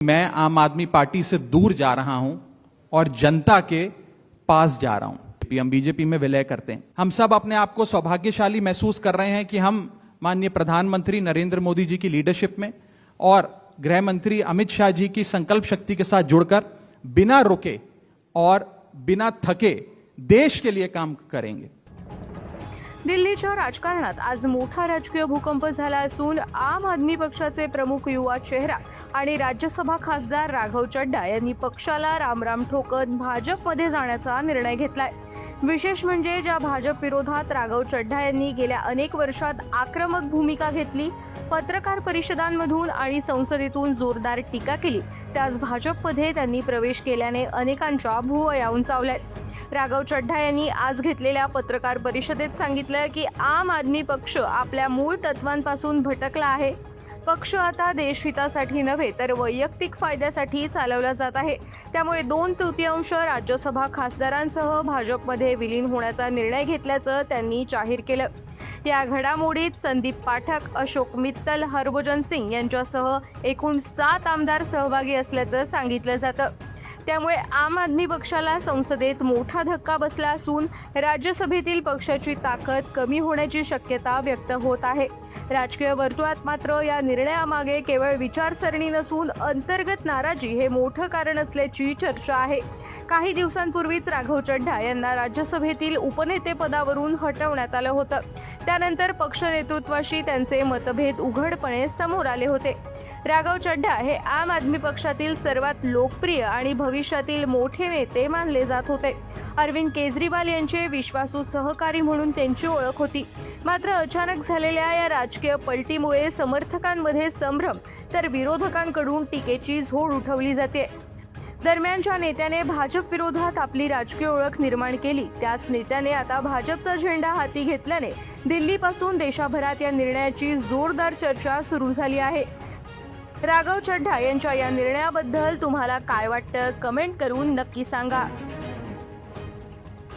मैं आम आदमी पार्टी से दूर जा रहा हूं और जनता के पास जा रहा हूं। हम बीजेपी में विलय करते हैं। हम सब अपने आप को सौभाग्यशाली महसूस कर रहे हैं कि हम माननीय प्रधानमंत्री नरेंद्र मोदी जी की लीडरशिप में और गृह मंत्री अमित शाह जी की संकल्प शक्ति के साथ जुड़कर बिना रुके और बिना थके देश के लिए काम करेंगे। दिल्लीच्या राजकारणात आज मोठा राजकीय भूकंप झाला असून आम आदमी पक्षाचे प्रमुख युवा चेहरा आणि राज्यसभा खासदार राघव चड्डा यांनी पक्षाला रामराम ठोकत भाजपमध्ये जाण्याचा निर्णय घेतलाय। विशेष म्हणजे ज्या भाजप विरोधात राघव चड्डा यांनी गेल्या अनेक वर्षात आक्रमक भूमिका घेतली, पत्रकार परिषदांमधून आणि संसदेतून जोरदार टीका केली, त्याच भाजपमध्ये त्यांनी प्रवेश केल्याने अनेकांच्या भुवया उंचावल्यात। राघव चड्डा यांनी आज घेतलेल्या पत्रकार परिषदेत सांगितलं की आम आदमी पक्ष आपल्या मूळ तत्वांपासून भटकला आहे। पक्ष आता देशहितासाठी नव्हे तर वैयक्तिक फायद्यासाठी चालवला जात आहे। त्यामुळे 2/3 राज्यसभा खासदारांसह भाजपमध्ये विलीन होण्याचा निर्णय घेतल्याचं त्यांनी जाहीर केलं। या घडामोडीत संदीप पाठक, अशोक मित्तल, हरभजन सिंग यांच्यासह एकूण 7 आमदार सहभागी असल्याचं सांगितलं जातं। त्यामुळे आम आदमी पक्षाला संसदेत मोठा धक्का बसला असून राज्यसभेतील पक्षाची ताकद कमी होण्याची शक्यता व्यक्त होत आहे। राजकीय वर्तुळात मात्र या निर्णयामागे केवळ विचारसरणी नसून अंतर्गत नाराजी हे मोठं कारण असल्याची चर्चा आहे। काही दिवसांपूर्वीच राघव चड्डा यांना राज्यसभेतील उपनेतेपदावरून हटवण्यात आलं होतं। त्यानंतर पक्ष नेतृत्वाशी त्यांचे मतभेद उघडपणे समोर आले होते। राघव चड्डा हे आम आदमी पक्षातील सर्वात लोकप्रिय आणि भविष्यातील मोठे नेते मानले जात होते। अरविंद केजरीवाल यांचे विश्वासू सहकारी म्हणून त्यांची ओळख होती। मात्र अचानक झालेल्या या राजकीय पलटीमुळे समर्थकांमध्ये संभ्रम तर विरोधकांकडून टीकेची झोड उठवली जाते। दरम्यानच्या नेत्याने भाजप विरोधात आपली राजकीय ओळख निर्माण केली, त्याच नेत्याने आता भाजपचा झेंडा हाती घेतल्याने दिल्लीपासून देशभरात या निर्णयाची जोरदार चर्चा सुरू झाली आहे। राघव चड्डा यांच्या या निर्णयाबद्दल तुम्हाला काय वाटतं, कमेंट करून नक्की सांगा।